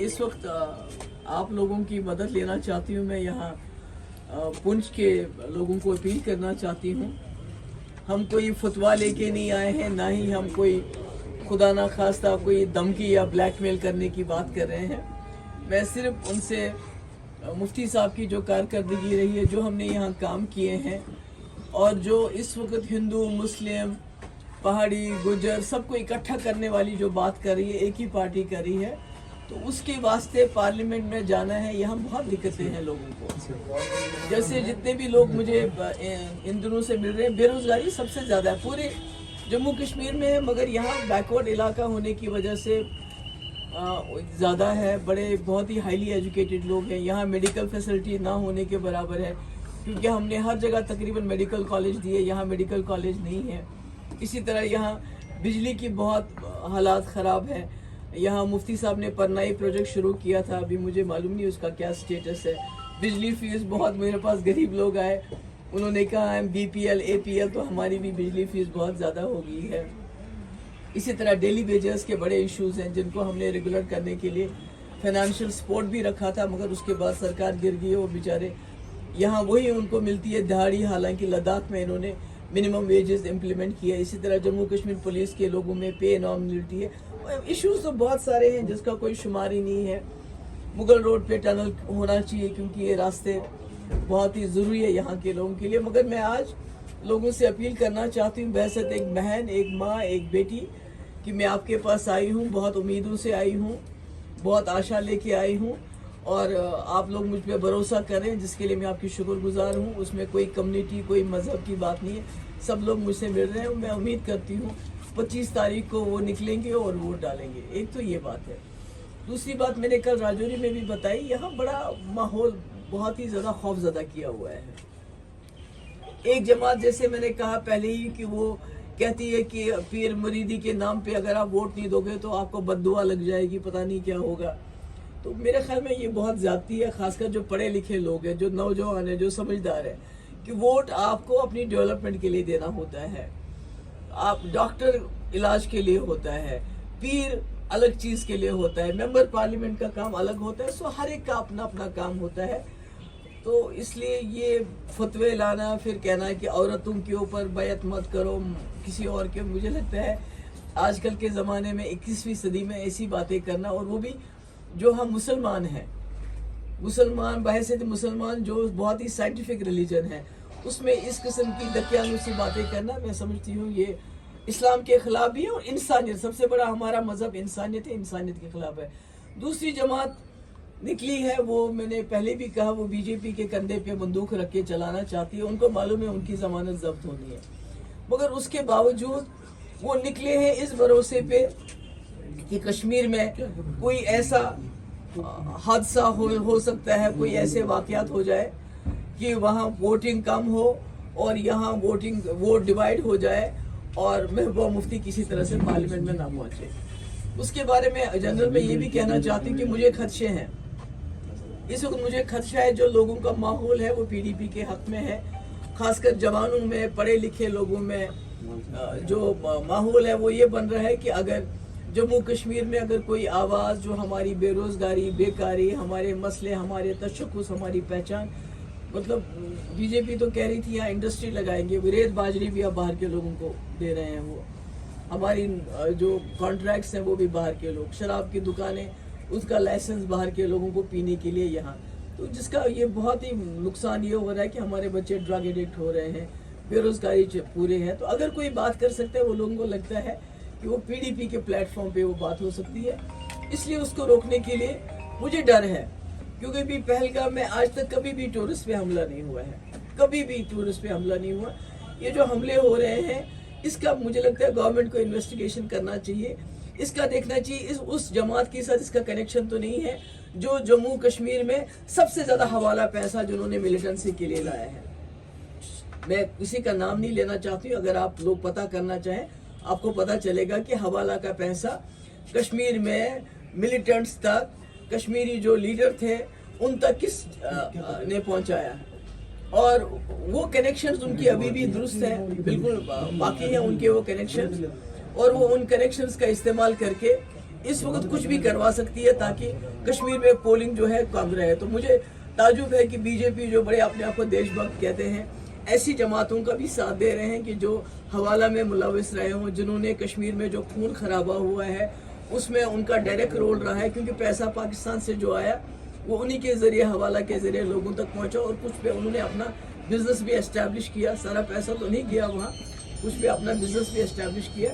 इस वक्त आप लोगों की मदद लेना चाहती हूँ। मैं यहाँ पुंछ के लोगों को अपील करना चाहती हूँ। हम कोई फतवा लेके नहीं आए हैं, ना ही हम कोई खुदा ना खास्ता कोई धमकी या ब्लैकमेल करने की बात कर रहे हैं। मैं सिर्फ उनसे मुफ्ती साहब की जो कारकर्दगी रही है, जो हमने यहाँ काम किए हैं, और जो इस वक्त हिंदू मुस्लिम पहाड़ी गुजर सबको इकट्ठा करने वाली जो बात कर रही है, एक ही पार्टी कर रही है, तो उसके वास्ते पार्लियामेंट में जाना है। यहाँ बहुत दिक्कतें हैं लोगों को। जैसे जितने भी लोग मुझे इन दिनों से मिल रहे हैं, बेरोजगारी सबसे ज़्यादा है पूरे जम्मू कश्मीर में है, मगर यहाँ बैकवर्ड इलाका होने की वजह से ज़्यादा है। बड़े बहुत ही हाईली एजुकेटेड लोग हैं। यहाँ मेडिकल फैसिलिटी ना होने के बराबर है, क्योंकि हमने हर जगह तकरीबन मेडिकल कॉलेज दिए, यहाँ मेडिकल कॉलेज नहीं है। इसी तरह यहाँ बिजली की बहुत हालात ख़राब है। यहाँ मुफ्ती साहब ने परनाई प्रोजेक्ट शुरू किया था, अभी मुझे मालूम नहीं उसका क्या स्टेटस है। बिजली फीस बहुत, मेरे पास गरीब लोग आए, उन्होंने कहा हम BPL APL, तो हमारी भी बिजली फीस बहुत ज़्यादा हो गई है। इसी तरह डेली वेजेस के बड़े इश्यूज़ हैं, जिनको हमने रेगुलर करने के लिए फाइनेंशियल सपोर्ट भी रखा था, मगर उसके बाद सरकार गिर गई है। वो बेचारे यहाँ वही उनको मिलती है दिहाड़ी, हालांकि लद्दाख में इन्होंने मिनिमम वेजेस इम्प्लीमेंट किया। इसी तरह जम्मू कश्मीर पुलिस के लोगों में पे नॉर्म मिलती है। इश्यूज तो बहुत सारे हैं जिसका कोई शुमार ही नहीं है। मुगल रोड पे टनल होना चाहिए, क्योंकि ये रास्ते बहुत ही ज़रूरी है यहाँ के लोगों के लिए। मगर मैं आज लोगों से अपील करना चाहती हूँ, बहसत एक बहन, एक माँ, एक बेटी, कि मैं आपके पास आई हूँ, बहुत उम्मीदों से आई हूँ, बहुत आशा लेके आई हूँ, और आप लोग मुझ पर भरोसा करें, जिसके लिए मैं आपकी शुक्रगुजार हूँ। उसमें कोई कम्युनिटी, कोई मज़हब की बात नहीं है, सब लोग मुझसे मिल रहे हैं। मैं उम्मीद करती हूँ 25 तारीख को वो निकलेंगे और वोट डालेंगे। एक तो ये बात है। दूसरी बात मैंने कल राजौरी में भी बताई, यहाँ बड़ा माहौल बहुत ही ज़्यादा खौफज़दा किया हुआ है। एक जमात, जैसे मैंने कहा पहले ही, कि वो कहती है कि पीर मुरीदी के नाम पे अगर आप वोट नहीं दोगे तो आपको बद्दुआ लग जाएगी, पता नहीं क्या होगा। तो मेरे ख्याल में ये बहुत ज़्यादती है, खासकर जो पढ़े लिखे लोग हैं, जो नौजवान हैं, जो समझदार हैं, कि वोट आपको अपनी डेवलपमेंट के लिए देना होता है। आप डॉक्टर इलाज के लिए होता है, पीर अलग चीज़ के लिए होता है, मेंबर पार्लियामेंट का काम अलग होता है। सो हर एक का अपना अपना काम होता है। तो इसलिए ये फतवे लाना, फिर कहना कि औरतों के ऊपर बैत मत करो किसी और के, मुझे लगता है आजकल के ज़माने में 21वीं सदी में ऐसी बातें करना, और वो भी जो हम मुसलमान हैं, मुसलमान बहैसियत मुसलमान, जो बहुत ही साइंटिफिक रिलीजन है, उसमें इस किस्म की दकियानुसी बातें करना, मैं समझती हूँ ये इस्लाम के खिलाफ भी है। और इंसानियत, सबसे बड़ा हमारा मज़हब इंसानियत है, इंसानियत के खिलाफ है। दूसरी जमात निकली है, वो मैंने पहले भी कहा, वो BJP के कंधे पे बंदूक रख के चलाना चाहती है। उनको मालूम है उनकी ज़मानत जब्त होनी है, मगर उसके बावजूद वो निकले हैं इस भरोसे पे कि कश्मीर में कोई ऐसा हादसा हो सकता है, कोई ऐसे वाक़यात हो जाए कि वहाँ वोटिंग कम हो और यहाँ वोट डिवाइड हो जाए और महबूबा मुफ्ती किसी तरह से पार्लियामेंट में ना पहुँचे। उसके बारे में जनरल में ये भी कहना चाहती हूँ कि मुझे खदशे हैं। इस वक्त मुझे खदशा है, जो लोगों का माहौल है वो PDP के हक में है, खासकर जवानों में, पढ़े लिखे लोगों में जो माहौल है वो ये बन रहा है कि अगर जम्मू कश्मीर में अगर कोई आवाज़, जो हमारी बेरोज़गारी, बेकारी, हमारे मसले, हमारे तशख़्ख़ुस, हमारी पहचान, मतलब BJP तो कह रही थी यहाँ इंडस्ट्री लगाएंगे, रेत बाजरी भी अब बाहर के लोगों को दे रहे हैं। वो हमारी जो कॉन्ट्रैक्ट्स हैं वो भी बाहर के लोग, शराब की दुकानें, उसका लाइसेंस बाहर के लोगों को पीने के लिए यहाँ, तो जिसका ये बहुत ही नुकसान ये हो रहा है कि हमारे बच्चे ड्रग एडिक्ट हो रहे हैं, बेरोज़गारी पूरे हैं। तो अगर कोई बात कर सकता है, वो लोगों को लगता है कि वो PDP के प्लेटफॉर्म पे वो बात हो सकती है, इसलिए उसको रोकने के लिए मुझे डर है। क्योंकि भी पहलगाम में आज तक कभी भी टूरिस्ट पे हमला नहीं हुआ है, कभी भी टूरिस्ट पे हमला नहीं हुआ। ये जो हमले हो रहे हैं, इसका मुझे लगता है गवर्नमेंट को इन्वेस्टिगेशन करना चाहिए, इसका देखना चाहिए उस जमात के साथ इसका कनेक्शन तो नहीं है जो जम्मू कश्मीर में सबसे ज़्यादा हवाला पैसा जिन्होंने मिलिटेंसी के लिए लाया है। मैं किसी का नाम नहीं लेना चाहती हूँ, अगर आप लोग पता करना चाहें आपको पता चलेगा कि हवाला का पैसा कश्मीर में मिलिटेंट्स तक, कश्मीरी जो लीडर थे उन तक किस ने पहुंचाया, और वो कनेक्शंस उनकी अभी भी दुरुस्त है, बिल्कुल बाकी है उनके वो कनेक्शंस, और वो उन कनेक्शंस का इस्तेमाल करके اس وقت کچھ بھی کروا سکتی ہے تاکہ کشمیر میں پولنگ جو ہے کم رہے. تو مجھے تعجب ہے کہ بی جے پی جو بڑے اپنے آپ کو دیش بھکت کہتے ہیں ایسی جماعتوں کا بھی ساتھ دے رہے ہیں کہ جو حوالہ میں ملوث رہے ہوں, جنہوں نے کشمیر میں جو خون خرابہ ہوا ہے اس میں ان کا ڈائریکٹ رول رہا ہے, کیونکہ پیسہ پاکستان سے جو آیا وہ انہی کے ذریعے حوالہ کے ذریعے لوگوں تک پہنچا, اور کچھ پہ انہوں نے اپنا بزنس بھی اسٹیبلش کیا. سارا پیسہ تو نہیں گیا وہاں, کچھ پہ اپنا بزنس بھی اسٹیبلش کیا.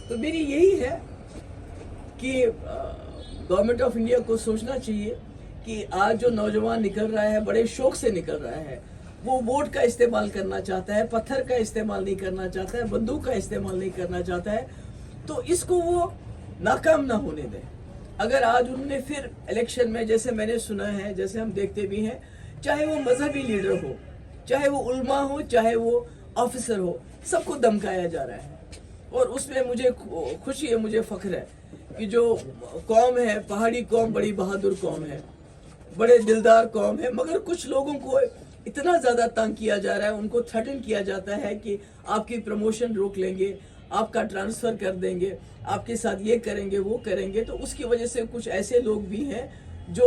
تو میری یہی ہے کہ گورنمنٹ آف انڈیا کو سوچنا چاہیے کہ آج جو نوجوان نکل رہا ہے بڑے شوق سے نکل رہا ہے, وہ ووٹ کا استعمال کرنا چاہتا ہے, پتھر کا استعمال نہیں کرنا چاہتا ہے, بندوق کا استعمال نہیں کرنا چاہتا ہے, تو اس کو وہ ناکام نہ ہونے دیں. اگر آج انہوں نے پھر الیکشن میں, جیسے میں نے سنا ہے, جیسے ہم دیکھتے بھی ہیں, چاہے وہ مذہبی لیڈر ہو, چاہے وہ علماء ہو, چاہے وہ آفیسر ہو, سب کو دمکایا جا رہا ہے. اور اس میں مجھے خوشی ہے, مجھے فخر ہے کہ جو قوم ہے, پہاڑی قوم بڑی بہادر قوم ہے, بڑے دلدار قوم ہے, مگر کچھ لوگوں کو اتنا زیادہ تنگ کیا جا رہا ہے, ان کو تھریٹن کیا جاتا ہے کہ آپ کی پروموشن روک لیں گے, آپ کا ٹرانسفر کر دیں گے, آپ کے ساتھ یہ کریں گے, وہ کریں گے. تو اس کی وجہ سے کچھ ایسے لوگ بھی ہیں جو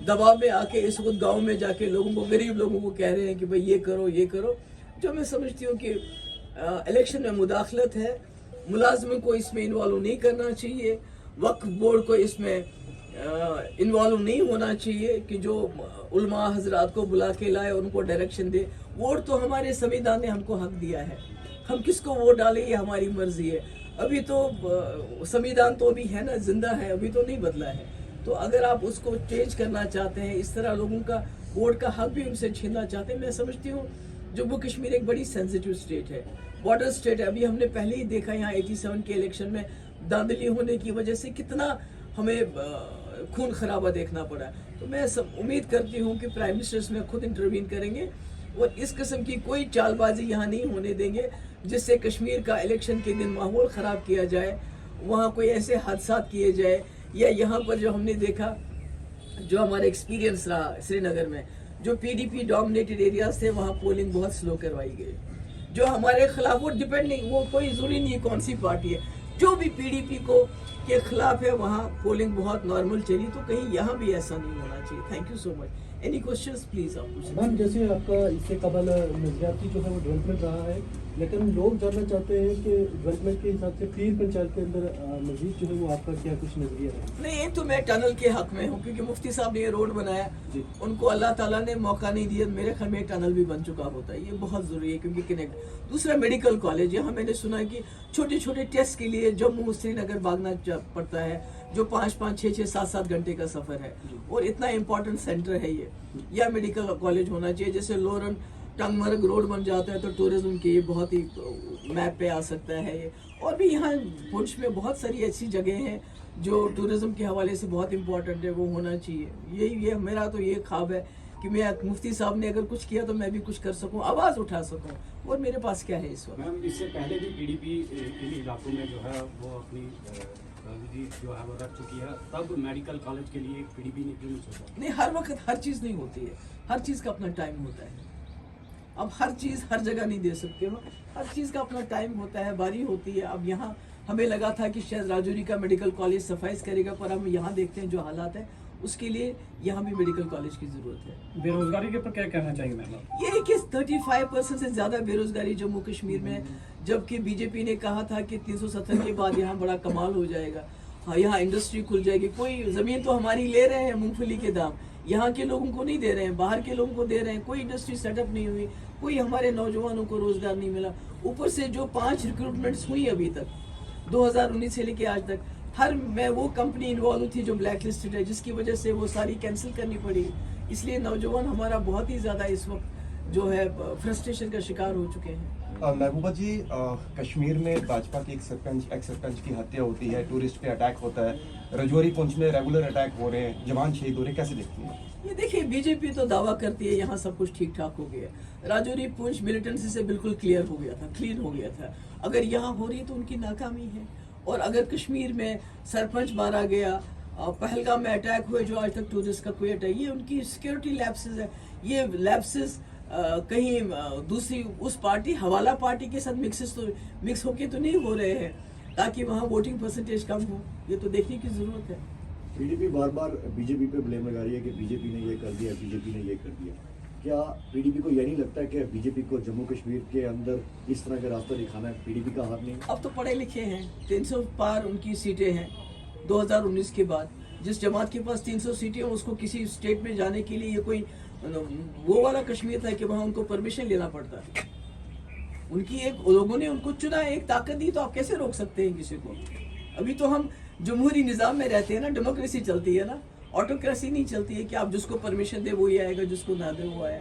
دباؤ میں آ کے اس وقت گاؤں میں جا کے لوگوں کو, غریب لوگوں کو کہہ رہے ہیں کہ بھئی یہ کرو, یہ کرو. جو میں سمجھتی ہوں کہ الیکشن میں مداخلت ہے, ملازموں کو اس میں انوالو نہیں کرنا چاہیے, وقف بورڈ کو اس میں انوالو نہیں ہونا چاہیے کہ جو علماء حضرات کو بلا کے لائے, ان کو ڈائریکشن دے. ووٹ تو ہمارے سنویدھان نے ہم کو حق دیا ہے, ہم کس کو ووٹ ڈالیں یہ ہماری مرضی ہے. ابھی تو سنویدھان تو بھی ہے نا, زندہ ہے, ابھی تو نہیں بدلا ہے. تو اگر آپ اس کو چینج کرنا چاہتے ہیں, اس طرح لوگوں کا ووٹ کا حق بھی ان سے چھیننا چاہتے ہیں, میں سمجھتی ہوں جموں کشمیر ایک بڑی سینسیٹیو اسٹیٹ ہے, بارڈر اسٹیٹ ہے. ابھی ہم نے پہلے ہی دیکھا یہاں 87 کے الیکشن میں داندلی ہونے کی وجہ سے کتنا ہمیں خون خرابہ دیکھنا پڑا. تو میں امید کرتی ہوں کہ پرائم منسٹر اس میں خود انٹروین کریں گے, اور اس قسم کی کوئی چال بازی یہاں نہیں ہونے دیں گے جس سے کشمیر کا الیکشن کے دن ماحول خراب کیا جائے, وہاں کوئی ایسے حادثات کیے جائے. یا یہاں پر جو ہم نے دیکھا, جو ہمارا ایکسپیرینس رہا سری نگر میں, جو P D P dominated areas تھے وہاں پولنگ بہت سلو کروائی گئی. جو ہمارے خلاف, وہ ڈیپینڈ نہیں, وہ کوئی ضروری نہیں کون سی پارٹی ہے, جو بھی پی ڈی پی کو کے خلاف ہے وہاں پولنگ بہت نارمل چلی. تو کہیں یہاں بھی ایسا نہیں ہونا چاہیے. Thank you so much. Any questions please آپ پوچھیں. میم جیسے آپ کا اس سے قبل نظریاتی جو ہے وہ ڈیولپمنٹ رہا ہے, لیکن لوگ جاننا چاہتے ہیں کہ ڈیولپمنٹ کے حساب سے پیر پنچایت کے اندر مزید جو ہے وہ آپ کا کیا کچھ نظریہ ہے؟ نہیں, ایک تو میں ٹنل کے حق میں ہوں کیونکہ مفتی صاحب نے یہ روڈ بنایا, ان کو اللہ تعالیٰ نے موقع نہیں دیا. میرے خیال میں ٹنل بھی بن چکا ہوتا ہے, یہ بہت ضروری ہے کیونکہ کنیکٹ. دوسرا میڈیکل کالج, یہاں میں نے سنا ہے کہ چھوٹے چھوٹے ٹیسٹ کے لیے جموں سری نگر بھاگنا پڑتا ہے, جو 5-5, 6-6, 7-7 گھنٹے کا سفر ہے, اور اتنا امپورٹنٹ سینٹر ہے یہ. یا میڈیکل کالج ہونا چاہیے. جیسے لورن ٹنگ مرگ روڈ بن جاتا ہے تو ٹورزم کے یہ بہت ہی میپ پہ آ سکتا ہے یہ. اور بھی یہاں پنچ میں بہت ساری ایسی جگہیں ہیں جو ٹورزم کے حوالے سے بہت امپورٹنٹ ہے, وہ ہونا چاہیے. یہ میرا تو یہ خواب ہے کہ میں مفتی صاحب نے اگر کچھ کیا تو میں بھی کچھ کر سکوں, آواز اٹھا سکوں. اور میرے پاس کیا ہے اس وقت. میم اس سے پہلے بھی پی ڈی پی ان علاقوں میں جو ہے وہ اپنی جو ہے وہ رکھ چکی ہے, تب میڈیکل کالج کے لیے پی ڈی پی نے کیوں نہیں سوچا؟ نہیں, ہر وقت ہر چیز نہیں ہوتی ہے, ہر چیز کا اپنا ٹائم ہوتا ہے. اب ہر چیز ہر جگہ نہیں دے سکتے ہو, ہر چیز کا اپنا ٹائم ہوتا ہے, باری ہوتی ہے. اب یہاں ہمیں لگا تھا کہ شاید راجوری کا میڈیکل کالج سفائز کرے گا, پر ہم یہاں دیکھتے ہیں جو حالات ہیں, اس کے لیے یہاں بھی میڈیکل کالج کی ضرورت ہے. بے روزگاری کے اوپر کیا کہنا چاہیے میم؟ یہ کہ 35% سے زیادہ بے روزگاری جموں کشمیر میں, جبکہ بی جے پی نے کہا تھا کہ 370 کے بعد یہاں بڑا کمال ہو جائے گا, ہاں یہاں انڈسٹری کھل جائے گی. کوئی زمین تو ہماری لے رہے ہیں مونگ پھلی کے دام, یہاں کے لوگوں کو نہیں دے رہے ہیں, باہر کے لوگوں کو دے رہے ہیں. کوئی انڈسٹری سیٹ اپ نہیں ہوئی, کوئی ہمارے نوجوانوں کو روزگار نہیں ملا. اوپر سے جو 5 ریکروٹمنٹس ہوئی ابھی تک 2019 سے لے کے آج تک, ہر میں وہ کمپنی انوالو تھی جو بلیک لسٹڈ ہے, جس کی وجہ سے وہ ساری کینسل کرنی پڑی. اس لیے نوجوان ہمارا بہت ہی زیادہ اس وقت جو ہے فرسٹریشن کا شکار ہو چکے ہیں. محبوبہ جی, کشمیر میں بھاجپا کی ایکس سرپنچ کی ہتیا ہوتی ہے, ٹورسٹ پہ اٹیک ہوتا ہے, رجوری پنچ میں ریگولر اٹیک ہو رہے ہیں, جوان شہید ہو رہے ہیں, کیسے دیکھتی ہیں؟ یہ دیکھیے, بی جے پی تو دعویٰ کرتی ہے یہاں سب کچھ ٹھیک ٹھاک ہو گیا. راجوری پنچ ملیٹنسی سے بالکل کلیئر ہو گیا تھا, کلین ہو گیا تھا. اگر یہاں ہو رہی ہے تو ان کی ناکامی ہے. اور اگر کشمیر میں سرپنچ مارا گیا, پہلگام میں اٹیک ہوئے جو آج تک ٹورسٹ کا کوئی اٹیک, یہ ان کی سیکیورٹی لیپسز ہے. یہ لیپسز کہیں دوسری اس پارٹی حوالہ پارٹی کے ساتھ مکس ہو کے تو نہیں ہو رہے ہیں. ताकि वहाँ वोटिंग परसेंटेज कम हो। ये तो देखने की ज़रूरत है। पीडीपी बार बार बीजेपी पे ब्लेम लगा रही है कि बीजेपी ने ये कर दिया, बीजेपी ने ये कर दिया। क्या पीडीपी को ये नहीं लगता है कि बीजेपी को जम्मू कश्मीर के अंदर इस तरह का रास्ता दिखाना है, पीडीपी का हाथ नहीं? अब तो पढ़े लिखे हैं, 300 पार उनकी सीटें हैं 2019 के बाद। जिस जमात के पास 300 सीटें हैं उसको किसी स्टेट में जाने के लिए ये कोई वो वाला कश्मीर था कि वहाँ उनको परमिशन लेना पड़ता है। उनकी एक लोगों ने उनको चुना, एक ताकत दी, तो आप कैसे रोक सकते हैं किसी को? अभी तो हम जमहूरी निज़ाम में रहते हैं ना, डेमोक्रेसी चलती है ना, ऑटोक्रेसी नहीं चलती है कि आप जिसको परमिशन दे वही आएगा, जिसको ना दे वो आया।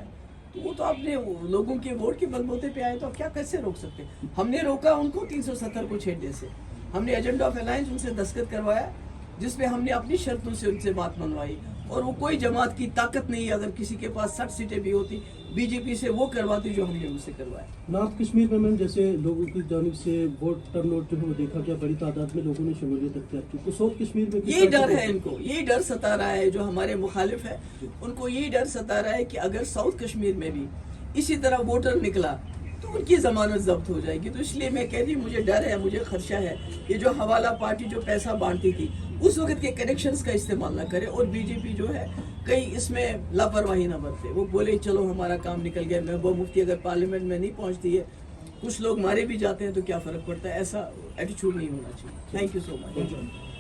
तो वो तो आपने लोगों के वोट के बलबूते पे आए, तो आप क्या कैसे रोक सकते हैं? हमने रोका उनको 370 को छेड़ने से। हमने एजेंडा ऑफ अलायंस उनसे दस्तखत करवाया, जिसमें हमने अपनी शर्तों से उनसे बात मनवाई, और वो कोई जमात की ताकत नहीं है। अगर किसी के पास 60 सीटें भी होती, बीजेपी से वो करवाती जो हमने उनसे करवाया। नॉर्थ कश्मीर में मैम जैसे लोगों की जानिब से वोट टर्नआउट जो है वो देखा गया, बड़ी तादाद में लोगों ने शमूलियत अख्तियार की। तो साउथ कश्मीर में यही डर है इनको, यही डर सता रहा है। जो हमारे मुखालिफ है उनको यही डर सता रहा है कि अगर साउथ कश्मीर में भी इसी तरह वोटर निकला तो उनकी जमानत जब्त हो जाएगी। तो इसलिए मैं कह रही, मुझे डर है, मुझे खदशा है कि जो हवाला पार्टी जो पैसा बांटती थी उस वक्त के कनेक्शंस का इस्तेमाल ना करे, और बीजेपी जो है कहीं इसमें लापरवाही ना बरते। वो बोले चलो हमारा काम निकल गया, महबूबा मुफ्ती अगर पार्लियामेंट में नहीं पहुंचती है, कुछ लोग मारे भी जाते हैं, तो क्या फ़र्क पड़ता है? ऐसा एटीट्यूड नहीं होना चाहिए। Thank you so much.